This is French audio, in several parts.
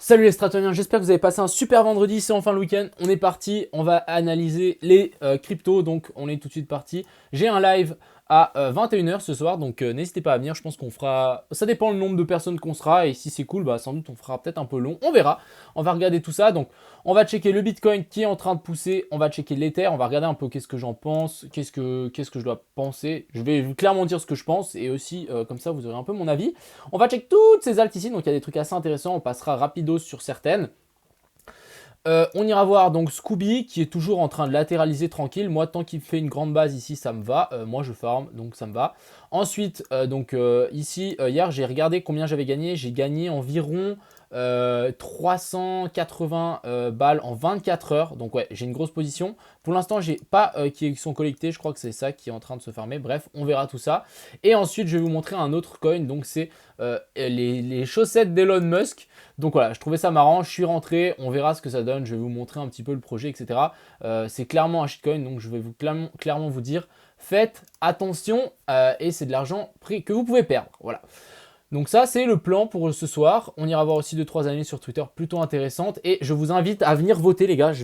Salut les stratoniens, j'espère que vous avez passé un super vendredi, c'est enfin le week-end, on est parti, on va analyser les cryptos, donc on est tout de suite parti. J'ai un live à 21 h ce soir, donc n'hésitez pas à venir, je pense qu'on fera, ça dépend le nombre de personnes qu'on sera, et si c'est cool, bah sans doute on fera peut-être un peu long, on verra. On va regarder tout ça, donc on va checker le Bitcoin qui est en train de pousser, on va checker l'Ether, on va regarder un peu qu'est-ce que j'en pense, qu'est-ce que je dois penser. Je vais clairement dire ce que je pense, et aussi comme ça vous aurez un peu mon avis. On va check toutes ces altes ici, donc il y a des trucs assez intéressants, on passera rapidos sur certaines. On ira voir donc Scooby qui est toujours en train de latéraliser tranquille. Moi, tant qu'il fait une grande base ici, ça me va. Moi, je farm, donc ça me va. Ensuite, ici, hier, j'ai regardé combien j'avais gagné. J'ai gagné environ 380 balles en 24 heures. Donc ouais, j'ai une grosse position. Pour l'instant, j'ai pas qui sont collectés. Je crois que c'est ça qui est en train de se farmer. Bref, on verra tout ça. Et ensuite, je vais vous montrer un autre coin. Donc c'est les chaussettes d'Elon Musk. Donc voilà, je trouvais ça marrant, je suis rentré, on verra ce que ça donne, je vais vous montrer un petit peu le projet, etc. C'est clairement un shitcoin, donc je vais vous clairement vous dire, faites attention et c'est de l'argent que vous pouvez perdre. Voilà. Donc ça, c'est le plan pour ce soir. On ira voir aussi 2-3 analyses sur Twitter plutôt intéressantes. Et je vous invite à venir voter, les gars.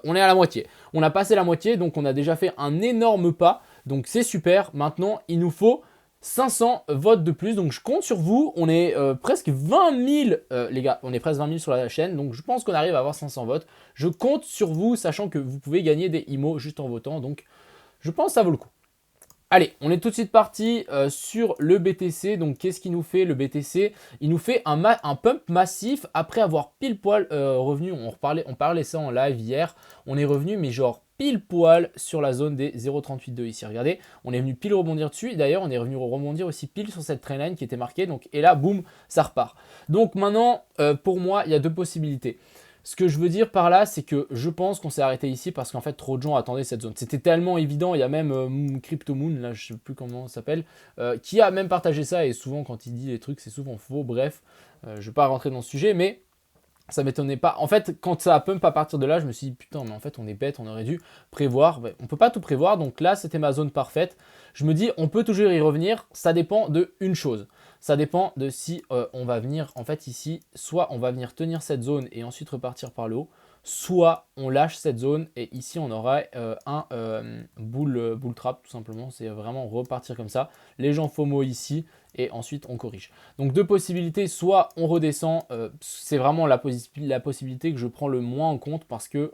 On est à la moitié. On a passé la moitié, donc on a déjà fait un énorme pas. Donc c'est super. Maintenant, il nous faut 500 votes de plus. Donc je compte sur vous. On est presque 20 000, les gars. On est presque 20 000 sur la chaîne. Donc je pense qu'on arrive à avoir 500 votes. Je compte sur vous, sachant que vous pouvez gagner des IMO juste en votant. Donc je pense que ça vaut le coup. Allez, on est tout de suite parti sur le BTC. Donc, qu'est-ce qu'il nous fait le BTC? Il nous fait un pump massif après avoir pile poil revenu. On parlait ça en live hier. On est revenu, mais genre pile poil sur la zone des 0,382 ici. Regardez, on est venu pile rebondir dessus. D'ailleurs, on est revenu rebondir aussi pile sur cette trendline qui était marquée. Donc, et là, boum, ça repart. Donc, maintenant, pour moi, il y a deux possibilités. Ce que je veux dire par là, c'est que je pense qu'on s'est arrêté ici parce qu'en fait, trop de gens attendaient cette zone. C'était tellement évident. Il y a même CryptoMoon, là, je sais plus comment ça s'appelle, qui a même partagé ça. Et souvent, quand il dit des trucs, c'est souvent faux. Bref, je ne vais pas rentrer dans ce sujet, mais ça m'étonnait pas. En fait, quand ça a pump à partir de là, je me suis dit, putain, mais en fait, on est bête, on aurait dû prévoir. Ouais, on peut pas tout prévoir, donc là, c'était ma zone parfaite. Je me dis, on peut toujours y revenir. Ça dépend de une chose. Ça dépend de si on va venir, en fait, ici, soit on va venir tenir cette zone et ensuite repartir par le haut, soit on lâche cette zone et ici, on aura un bull trap, tout simplement. C'est vraiment repartir comme ça. Les gens FOMO ici et ensuite, on corrige. Donc, deux possibilités. Soit on redescend, c'est vraiment la possibilité que je prends le moins en compte parce que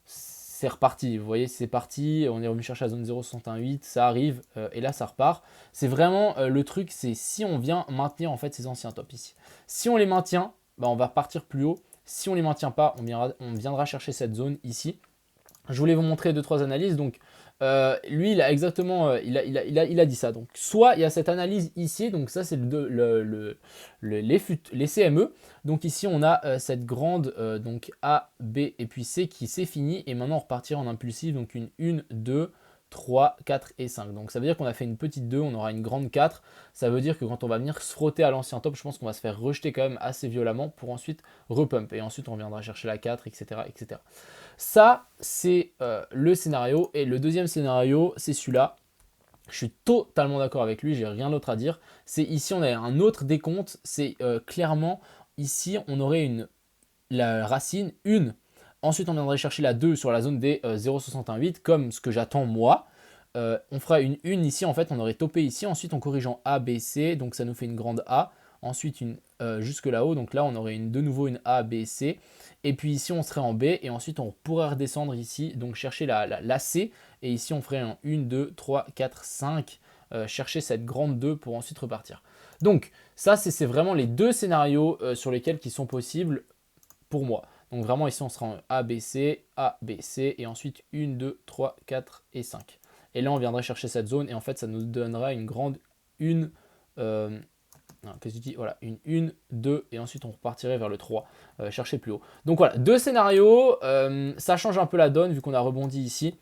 c'est reparti. Vous voyez, c'est parti. On est revenu chercher la zone 0,618. Ça arrive et là, ça repart. C'est vraiment le truc, c'est si on vient maintenir en fait ces anciens tops ici. Si on les maintient, bah, on va partir plus haut. Si on ne les maintient pas, on viendra chercher cette zone ici. Je voulais vous montrer 2-3 analyses. Donc, lui, il a exactement, il a dit ça. Donc, soit il y a cette analyse ici. Donc, ça, c'est les CME. Donc, ici, on a cette grande donc A, B et puis C qui s'est fini. Et maintenant, on repartira en impulsif. Donc, une 1, 2, 3, 4 et 5. Donc, ça veut dire qu'on a fait une petite 2. On aura une grande 4. Ça veut dire que quand on va venir se frotter à l'ancien top, je pense qu'on va se faire rejeter quand même assez violemment pour ensuite repump. Et ensuite, on viendra chercher la 4, etc. etc. Ça, c'est le scénario. Et le deuxième scénario, c'est celui-là. Je suis totalement d'accord avec lui, j'ai rien d'autre à dire. C'est ici, on a un autre décompte. C'est clairement, ici, on aurait la racine 1. Ensuite, on viendrait chercher la 2 sur la zone des 0,618, comme ce que j'attends moi. On fera une 1 ici, en fait, on aurait topé ici. Ensuite, on corrige en A, B, C. Donc, ça nous fait une grande A. Ensuite, une jusque là-haut. Donc là, on aurait de nouveau une A, B, C. Et puis ici, on serait en B. Et ensuite, on pourrait redescendre ici. Donc, chercher la C. Et ici, on ferait un 1, 2, 3, 4, 5. Chercher cette grande 2 pour ensuite repartir. Donc, ça, c'est vraiment les deux scénarios sur lesquels qui sont possibles pour moi. Donc, vraiment, ici, on sera en A, B, C, A, B, C. Et ensuite, 1, 2, 3, 4 et 5. Et là, on viendrait chercher cette zone. Et en fait, ça nous donnera une grande 1. Qu'est-ce que tu dis? Voilà, une 1, 2, et ensuite on repartirait vers le 3, chercher plus haut. Donc voilà, deux scénarios, ça change un peu la donne vu qu'on a rebondi ici.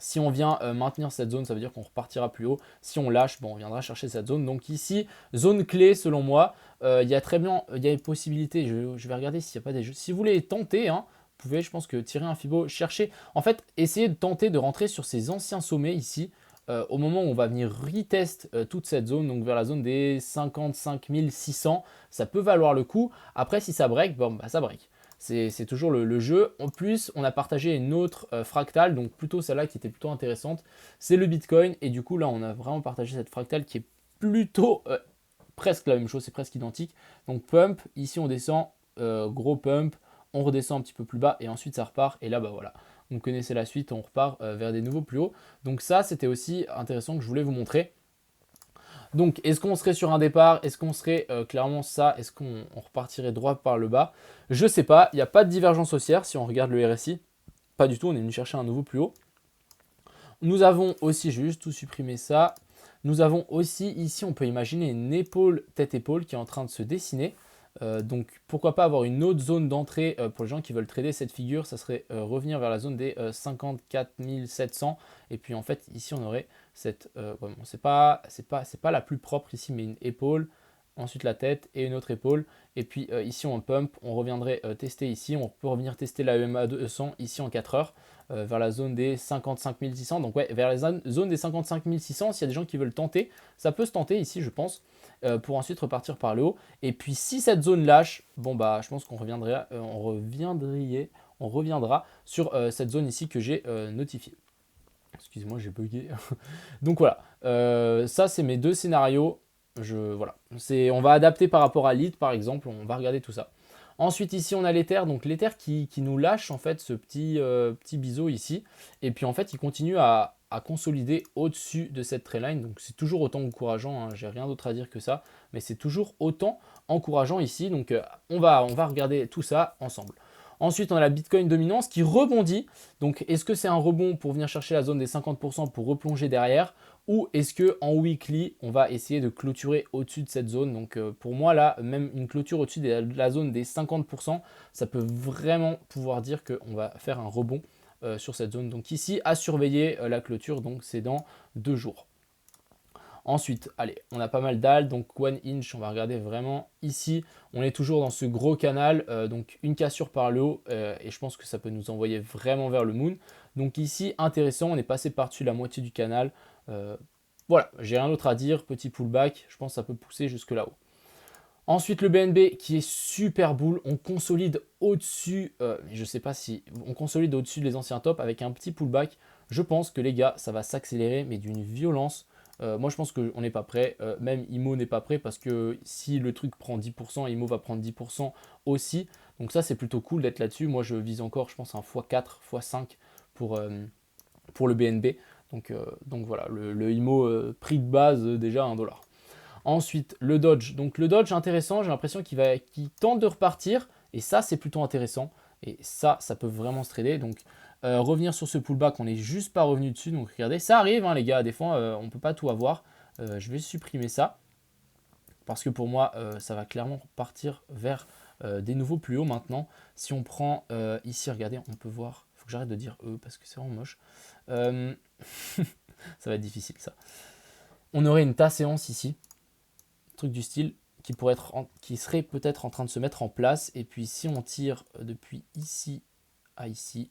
Si on vient maintenir cette zone, ça veut dire qu'on repartira plus haut. Si on lâche, bon, on viendra chercher cette zone. Donc ici, zone clé selon moi, il y a très bien, il y a une possibilité, je vais regarder s'il n'y a pas des jeux. Si vous voulez tenter, hein, vous pouvez, je pense que tirer un Fibo, chercher, en fait, essayer de tenter de rentrer sur ces anciens sommets ici. au moment où on va venir retest toute cette zone, donc vers la zone des 55 600, ça peut valoir le coup. Après, si ça break, bon, bah, ça break. C'est toujours le jeu. En plus, on a partagé une autre fractale, donc plutôt celle-là qui était plutôt intéressante. C'est le Bitcoin. Et du coup, là, on a vraiment partagé cette fractale qui est plutôt presque la même chose, c'est presque identique. Donc pump, ici on descend, gros pump, on redescend un petit peu plus bas et ensuite ça repart. Et là, bah voilà, vous connaissez la suite, on repart vers des nouveaux plus hauts. Donc ça, c'était aussi intéressant que je voulais vous montrer. Donc, est-ce qu'on serait sur un départ? Est-ce qu'on serait clairement ça? Est-ce qu'on repartirait droit par le bas? Je sais pas, il n'y a pas de divergence haussière si on regarde le RSI. Pas du tout, on est venu chercher un nouveau plus haut. Nous avons aussi, je vais juste tout supprimer ça. Nous avons aussi ici, on peut imaginer une épaule, tête-épaule qui est en train de se dessiner. Donc pourquoi pas avoir une autre zone d'entrée pour les gens qui veulent trader cette figure, ça serait revenir vers la zone des 54 700 et puis en fait ici on aurait cette, bon, c'est pas la plus propre ici mais une épaule, ensuite la tête et une autre épaule et puis ici on pump, on reviendrait tester ici, on peut revenir tester la EMA 200 ici en 4 heures vers la zone des 55 600, donc ouais vers la zone des 55 600 s'il y a des gens qui veulent tenter, ça peut se tenter ici je pense. Pour ensuite repartir par le haut. Et puis si cette zone lâche, bon bah je pense qu'on reviendra sur cette zone ici que j'ai notifiée. Excusez-moi, j'ai bugué. Donc voilà, ça c'est mes deux scénarios. Voilà. On va adapter par rapport à l'IT par exemple, on va regarder tout ça. Ensuite ici on a l'Ether, donc l'Ether qui nous lâche en fait ce petit biseau ici. Et puis en fait il continue à consolider au-dessus de cette trendline. Donc c'est toujours autant encourageant, hein, j'ai rien d'autre à dire que ça. Mais c'est toujours autant encourageant ici. Donc on va regarder tout ça ensemble. Ensuite, on a la Bitcoin dominance qui rebondit. Donc, est-ce que c'est un rebond pour venir chercher la zone des 50% pour replonger derrière? Ou est-ce qu'en weekly, on va essayer de clôturer au-dessus de cette zone? Donc, pour moi, là, même une clôture au-dessus de la zone des 50%, ça peut vraiment pouvoir dire qu'on va faire un rebond sur cette zone. Donc ici, à surveiller la clôture, donc c'est dans 2 jours. Ensuite, allez, on a pas mal d'altes, donc one inch, on va regarder vraiment ici. On est toujours dans ce gros canal, donc une cassure par le haut, et je pense que ça peut nous envoyer vraiment vers le moon. Donc ici, intéressant, on est passé par-dessus la moitié du canal. Voilà, j'ai rien d'autre à dire, petit pullback, je pense que ça peut pousser jusque là-haut. Ensuite, le BNB qui est super bull, on consolide au-dessus, je ne sais pas si on consolide au-dessus des anciens tops avec un petit pullback. Je pense que les gars, ça va s'accélérer, mais d'une violence. Moi, je pense qu'on n'est pas prêt. Même IMO n'est pas prêt parce que si le truc prend 10%, IMO va prendre 10% aussi. Donc ça, c'est plutôt cool d'être là-dessus. Moi, je vise encore, je pense, un x4, x5 pour le BNB. Donc voilà, le IMO prix de base, déjà 1 $. Ensuite, le Dodge. Donc le Dodge, intéressant, j'ai l'impression qu'il tente de repartir. Et ça, c'est plutôt intéressant. Et ça peut vraiment se trader. Donc revenir sur ce pullback, on n'est juste pas revenu dessus. Donc regardez, ça arrive hein, les gars, des fois on ne peut pas tout avoir. Je vais supprimer ça. Parce que pour moi, ça va clairement partir vers des nouveaux plus hauts maintenant. Si on prend ici, regardez, on peut voir. Il faut que j'arrête de dire eux parce que c'est vraiment moche. Ça va être difficile ça. On aurait une tasse séance ici. Truc du style qui serait peut-être en train de se mettre en place. Et puis si on tire depuis ici à ici,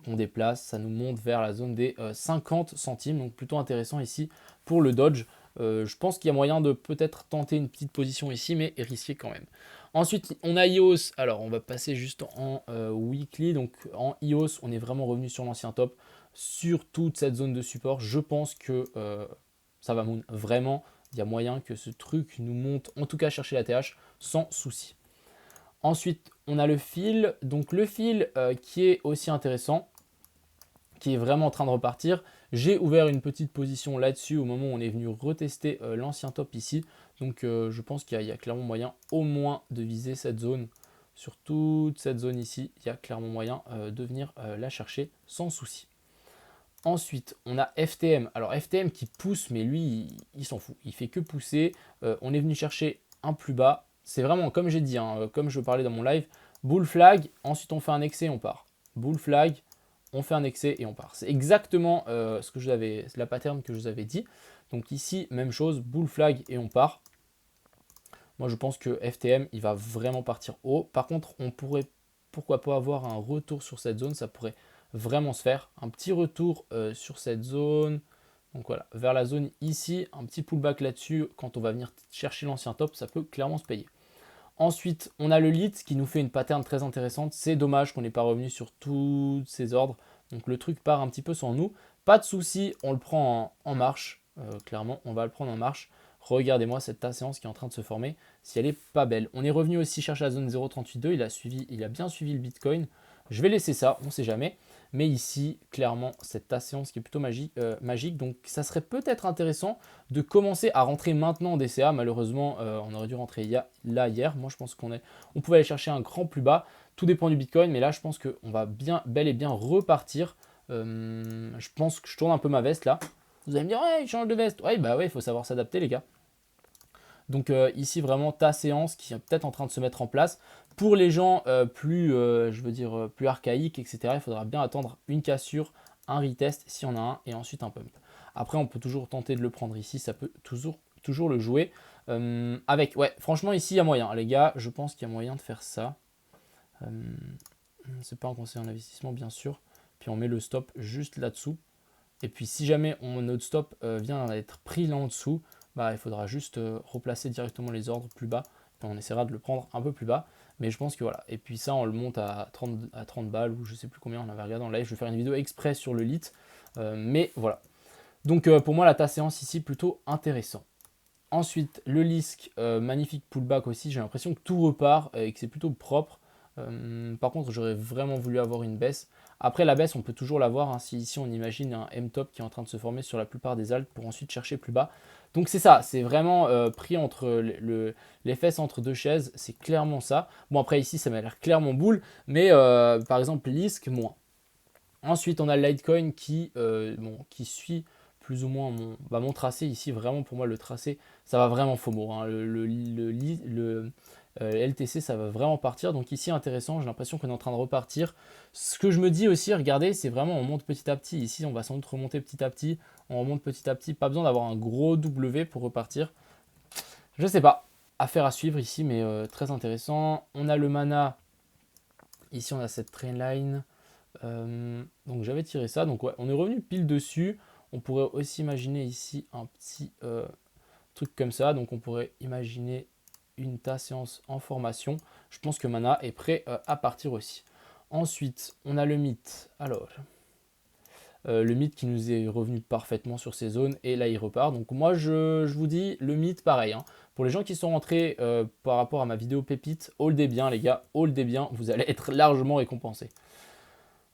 on déplace, ça nous monte vers la zone des 50 centimes. Donc plutôt intéressant ici pour le Dodge. Je pense qu'il y a moyen de peut-être tenter une petite position ici, mais risquer quand même. Ensuite, on a EOS. Alors, on va passer juste en weekly. Donc, en EOS, on est vraiment revenu sur l'ancien top, sur toute cette zone de support. Je pense que ça va moon vraiment. Il y a moyen que ce truc nous monte, en tout cas chercher la TH, sans souci. Ensuite, on a le fil. Donc, le fil qui est aussi intéressant, qui est vraiment en train de repartir. J'ai ouvert une petite position là-dessus au moment où on est venu retester l'ancien top ici. Donc je pense qu'il y a clairement moyen au moins de viser cette zone. Sur toute cette zone ici, il y a clairement moyen de venir la chercher sans souci. Ensuite, on a FTM. Alors FTM qui pousse, mais lui, il s'en fout. Il fait que pousser. On est venu chercher un plus bas. C'est vraiment, comme j'ai dit, hein, comme je parlais dans mon live, bull flag, ensuite on fait un excès, on part. Bull flag, on fait un excès et on part. C'est exactement la pattern que je vous avais dit. Donc ici, même chose, bull flag et on part. Moi, je pense que FTM, il va vraiment partir haut. Par contre, on pourrait, pourquoi pas, avoir un retour sur cette zone. Ça pourrait vraiment se faire. Un petit retour sur cette zone. Donc voilà, vers la zone ici, un petit pullback là-dessus, quand on va venir chercher l'ancien top, ça peut clairement se payer. Ensuite, on a le lead qui nous fait une pattern très intéressante. C'est dommage qu'on n'ait pas revenu sur tous ces ordres. Donc le truc part un petit peu sans nous. Pas de souci, on le prend en marche. Clairement, on va le prendre en marche. Regardez-moi cette ta séance qui est en train de se former, si elle est pas belle. On est revenu aussi chercher la zone 0,382. Il a bien suivi le Bitcoin. Je vais laisser ça, on ne sait jamais. Mais ici, clairement, cette ta séance qui est plutôt magique. Donc ça serait peut-être intéressant de commencer à rentrer maintenant en DCA. Malheureusement, on aurait dû rentrer là hier. Moi, je pense on pouvait aller chercher un cran plus bas. Tout dépend du Bitcoin, mais là, je pense qu'on va bel et bien repartir. Je pense que je tourne un peu ma veste là. Vous allez me dire, ouais, il change de veste. Ouais, bah ouais, il faut savoir s'adapter, les gars. Donc ici, vraiment, ta séance qui est peut-être en train de se mettre en place. Pour les gens plus archaïques, etc., il faudra bien attendre une cassure, un retest si on a un, et ensuite un pump. Après, on peut toujours tenter de le prendre ici, ça peut toujours le jouer. Ouais, franchement, ici, il y a moyen, les gars, je pense qu'il y a moyen de faire ça. C'est pas un conseil en investissement, bien sûr. Puis on met le stop juste là-dessous. Et puis si jamais notre stop vient à être pris là en dessous, bah, il faudra juste replacer directement les ordres plus bas. Et on essaiera de le prendre un peu plus bas. Mais je pense que voilà. Et puis ça, on le monte à 30 balles ou je sais plus combien on avait regardé en live. Je vais faire une vidéo exprès sur le lit. Mais voilà. Donc pour moi, la ta séance ici, plutôt intéressant. Ensuite, le LISC, magnifique pullback aussi. J'ai l'impression que tout repart et que c'est plutôt propre. Par contre, j'aurais vraiment voulu avoir une baisse. Après, la baisse, on peut toujours l'avoir. Hein, si ici, on imagine un M-top qui est en train de se former sur la plupart des alts pour ensuite chercher plus bas. Donc, c'est ça. C'est vraiment pris entre les fesses entre deux chaises. C'est clairement ça. Bon, après, ici, ça m'a l'air clairement boule. Mais par exemple, LISC, moins. Ensuite, on a le Litecoin qui suit plus ou moins mon tracé. Ici, vraiment, pour moi, le tracé, ça va vraiment FOMO. Hein. LTC, ça va vraiment partir. Donc ici, intéressant, j'ai l'impression qu'on est en train de repartir. Ce que je me dis aussi, regardez, c'est vraiment, on monte petit à petit. Ici, on va sans doute remonter petit à petit. On remonte petit à petit. Pas besoin d'avoir un gros W pour repartir. Je sais pas. Affaire à suivre ici, mais très intéressant. On a le mana. Ici, on a cette trainline. Donc j'avais tiré ça, donc ouais, on est revenu pile dessus. On pourrait aussi imaginer ici un petit truc comme ça, donc on pourrait imaginer une ta séance en formation. Je pense que Mana est prêt à partir aussi. Ensuite, on a le mythe. Alors, le mythe qui nous est revenu parfaitement sur ces zones et là il repart. Donc moi je vous dis le mythe pareil. Hein. Pour les gens qui sont rentrés par rapport à ma vidéo pépite, holdez bien les gars, holdez bien, vous allez être largement récompensés.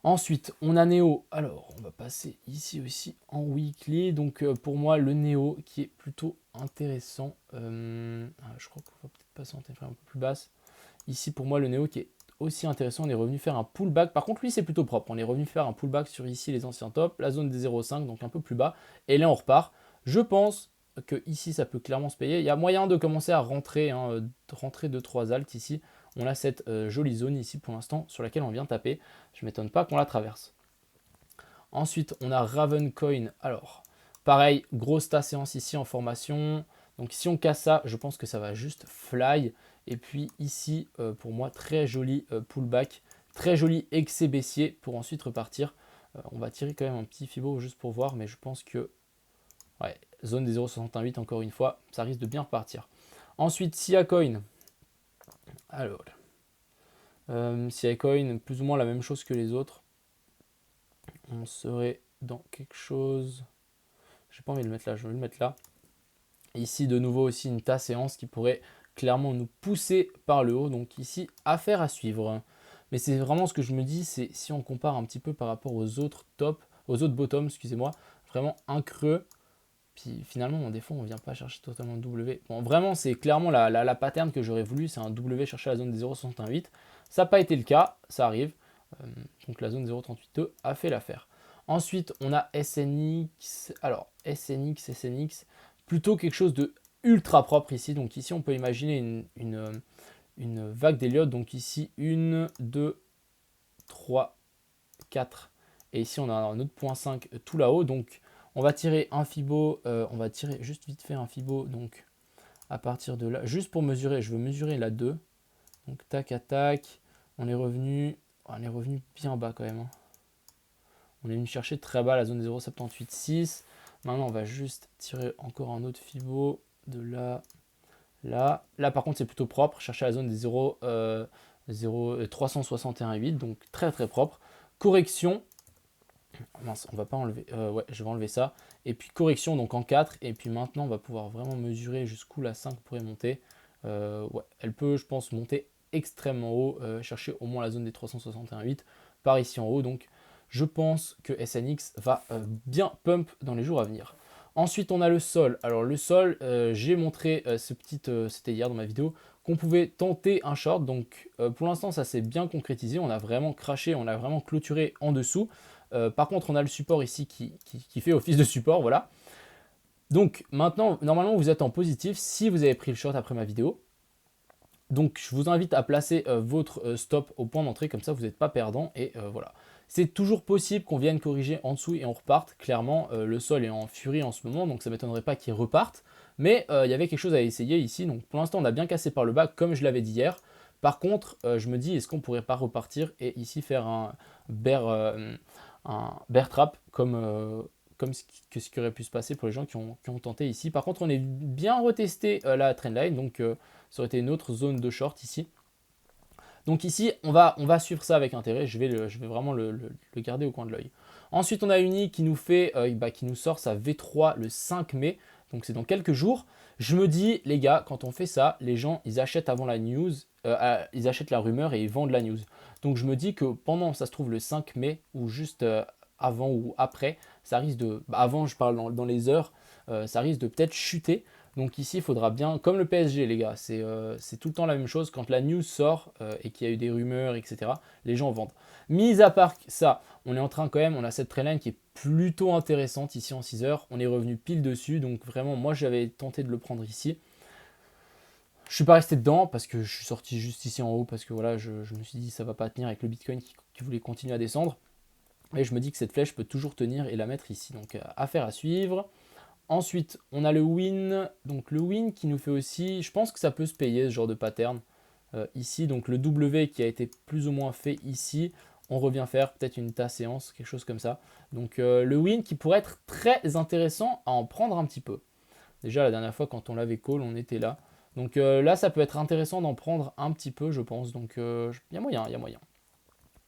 Ensuite, on a Neo. Alors, on va passer ici aussi en weekly. Donc, pour moi, le Neo qui est plutôt intéressant. Je crois qu'on va peut-être passer en TFR un peu plus basse. Ici, pour moi, le Neo qui est aussi intéressant. On est revenu faire un pullback. Par contre, lui, c'est plutôt propre. On est revenu faire un pullback sur ici les anciens tops, la zone des 0,5, donc un peu plus bas. Et là, on repart. Je pense que ici, ça peut clairement se payer. Il y a moyen de commencer à rentrer, rentrer 2-3 alts ici. On a cette jolie zone ici pour l'instant sur laquelle on vient taper. Je ne m'étonne pas qu'on la traverse. Ensuite, on a Ravencoin. Alors, pareil, grosse ta séance ici en formation. Donc si on casse ça, je pense que ça va juste fly. Et puis ici, pour moi, très joli pullback. Très joli excès baissier pour ensuite repartir. On va tirer quand même un petit Fibo juste pour voir, mais je pense que ouais, zone des 0,68 encore une fois, ça risque de bien repartir. Ensuite, Siacoin. Alors, Siacoin, plus ou moins la même chose que les autres. On serait dans quelque chose. J'ai pas envie de le mettre là, je vais le mettre là. Ici, de nouveau aussi une ta séance qui pourrait clairement nous pousser par le haut. Donc ici, affaire à suivre. Mais c'est vraiment ce que je me dis, c'est si on compare un petit peu par rapport aux autres tops, aux autres bottoms, excusez-moi, vraiment un creux. Puis finalement, des fois, on ne vient pas chercher totalement le W. Bon, vraiment, c'est clairement la pattern que j'aurais voulu, c'est un W chercher la zone des 0,68. Ça n'a pas été le cas, ça arrive. Donc la zone 0,382 a fait l'affaire. Ensuite, on a SNX. Alors, SNX, plutôt quelque chose de ultra propre ici. Donc ici, on peut imaginer une vague d'Elliott. Donc ici, 1, 2, 3, 4. Et ici, on a un autre point 5 tout là-haut. Donc, on va tirer un Fibo. On va tirer juste vite fait un Fibo. Donc, à partir de là, juste pour mesurer, je veux mesurer la 2. Donc, tac, à tac. On est revenu bien bas quand même. Hein. On est venu chercher très bas la zone des 0,786. Maintenant, on va juste tirer encore un autre Fibo de là, là. Là, par contre, c'est plutôt propre. Chercher la zone des 361,8, donc très très propre. Correction. Mince, on va pas enlever. Ouais, je vais enlever ça. Et puis correction, donc en 4. Et puis maintenant, on va pouvoir vraiment mesurer jusqu'où la 5 pourrait monter. Ouais, elle peut, je pense, monter extrêmement haut. Chercher au moins la zone des 361,8 par ici en haut. Donc, je pense que SNX va bien pump dans les jours à venir. Ensuite, on a le sol. Alors, le sol, j'ai montré c'était hier dans ma vidéo, qu'on pouvait tenter un short. Donc, pour l'instant, ça s'est bien concrétisé. On a vraiment craché, on a vraiment clôturé en dessous. Par contre, on a le support ici qui fait office de support, voilà. Donc, maintenant, normalement, vous êtes en positif si vous avez pris le short après ma vidéo. Donc, je vous invite à placer votre stop au point d'entrée, comme ça, vous n'êtes pas perdant. Et voilà. C'est toujours possible qu'on vienne corriger en dessous et on reparte. Clairement, le sol est en furie en ce moment, donc ça ne m'étonnerait pas qu'il reparte. Mais il y avait quelque chose à essayer ici. Donc, pour l'instant, on a bien cassé par le bas, comme je l'avais dit hier. Par contre, je me dis, est-ce qu'on ne pourrait pas repartir et ici faire un bear trap comme ce qui aurait pu se passer pour les gens qui ont tenté ici. Par contre, on est bien retesté la trendline, donc ça aurait été une autre zone de short ici. Donc ici, on va suivre ça avec intérêt. Je vais vraiment le garder au coin de l'œil. Ensuite, on a Uni qui nous qui nous sort sa V3 le 5 mai. Donc c'est dans quelques jours. Je me dis, les gars, quand on fait ça, les gens, ils achètent avant la news, ils achètent la rumeur et ils vendent la news. Donc je me dis que pendant, ça se trouve le 5 mai, ou juste avant ou après, ça risque de, avant je parle dans les heures, ça risque de peut-être chuter. Donc ici, il faudra bien, comme le PSG les gars, c'est tout le temps la même chose. Quand la news sort et qu'il y a eu des rumeurs, etc., les gens vendent. Mis à part ça, on est en train quand même, on a cette trendline qui est plutôt intéressante ici en 6 heures. On est revenu pile dessus, donc vraiment, moi j'avais tenté de le prendre ici. Je ne suis pas resté dedans parce que je suis sorti juste ici en haut parce que voilà, je me suis dit ça va pas tenir avec le Bitcoin qui voulait continuer à descendre. Et je me dis que cette flèche peut toujours tenir et la mettre ici. Donc affaire à suivre. Ensuite, on a le win. Donc le win qui nous fait aussi, je pense que ça peut se payer ce genre de pattern. Ici, donc le W qui a été plus ou moins fait ici. On revient faire peut-être une tas séance, quelque chose comme ça. Donc le win qui pourrait être très intéressant à en prendre un petit peu. Déjà la dernière fois quand on l'avait call, on était là. Donc là, ça peut être intéressant d'en prendre un petit peu, je pense. Donc il y a moyen, il y a moyen.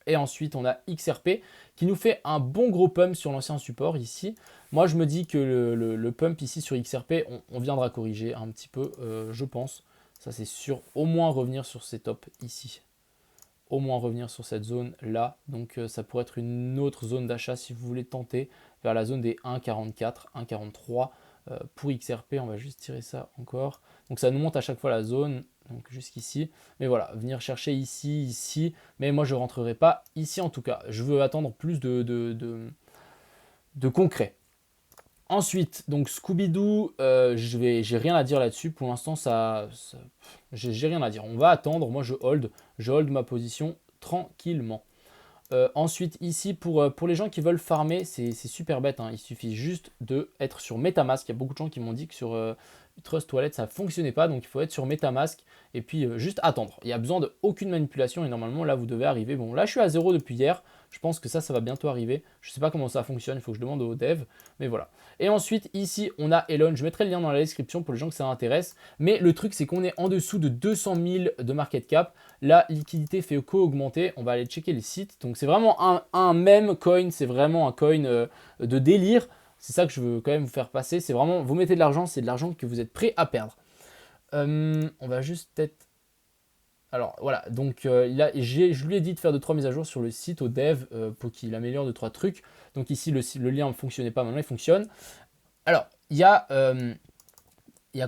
Et ensuite, on a XRP qui nous fait un bon gros pump sur l'ancien support ici. Moi, je me dis que le pump ici sur XRP, on viendra corriger un petit peu, je pense. Ça, c'est sûr. Au moins revenir sur ces tops ici. Au moins revenir sur cette zone là. Donc, ça pourrait être une autre zone d'achat si vous voulez tenter vers la zone des 1,44, 1,43. Pour XRP, on va juste tirer ça encore. Donc, ça nous monte à chaque fois la zone. Donc jusqu'ici, mais voilà, venir chercher ici, ici, mais moi je ne rentrerai pas ici en tout cas, je veux attendre plus de concret. Ensuite, donc Scooby-Doo, j'ai rien à dire là-dessus, pour l'instant j'ai rien à dire, on va attendre, moi je hold ma position tranquillement. Ensuite ici pour les gens qui veulent farmer, c'est super bête, hein. Il suffit juste d'être sur Metamask. Il y a beaucoup de gens qui m'ont dit que sur Trust Wallet ça ne fonctionnait pas, donc il faut être sur Metamask et puis juste attendre. Il n'y a besoin d'aucune manipulation et normalement là vous devez arriver. Bon là je suis à 0 depuis hier, je pense que ça va bientôt arriver. Je ne sais pas comment ça fonctionne, il faut que je demande aux devs, mais voilà. Et ensuite ici on a Elon, je mettrai le lien dans la description pour les gens que ça intéresse, mais le truc c'est qu'on est en dessous de 200 000 de market cap. La liquidité fait qu'augmenter, on va aller checker les sites. Donc c'est vraiment un meme coin, c'est vraiment un coin de délire. C'est ça que je veux quand même vous faire passer. C'est vraiment, vous mettez de l'argent, c'est de l'argent que vous êtes prêt à perdre. On va juste peut-être... Alors voilà, donc je lui ai dit de faire 2-3 mises à jour sur le site au dev pour qu'il améliore 2-3 trucs. Donc ici le lien ne fonctionnait pas, maintenant il fonctionne. Alors il y a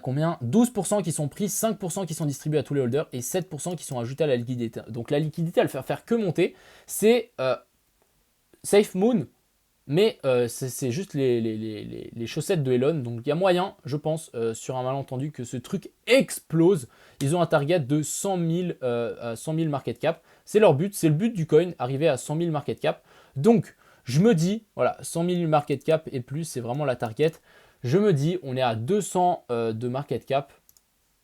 combien? 12% qui sont pris, 5% qui sont distribués à tous les holders et 7% qui sont ajoutés à la liquidité. Donc la liquidité, elle ne fait faire que monter. C'est Safe Moon, mais c'est juste les chaussettes de Elon. Donc il y a moyen, je pense, sur un malentendu, que ce truc explose. Ils ont un target de 100 000 market cap. C'est leur but, c'est le but du coin, arriver à 100 000 market cap. Donc je me dis, voilà, 100 000 market cap et plus, c'est vraiment la target. Je me dis, on est à 200 de market cap.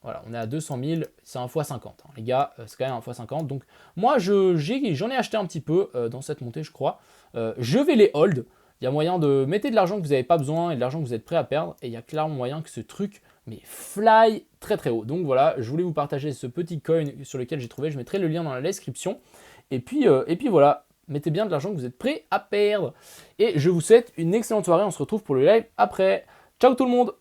Voilà, on est à 200 000, c'est un x50. Hein. Les gars, c'est quand même un x50. Donc, moi, j'en ai acheté un petit peu dans cette montée, je crois. Je vais les hold. Il y a moyen de mettre de l'argent que vous n'avez pas besoin et de l'argent que vous êtes prêt à perdre. Et il y a clairement moyen que ce truc, mais fly très très haut. Donc voilà, je voulais vous partager ce petit coin sur lequel j'ai trouvé. Je mettrai le lien dans la description. Et puis voilà, mettez bien de l'argent que vous êtes prêt à perdre. Et je vous souhaite une excellente soirée. On se retrouve pour le live après. Ciao tout le monde!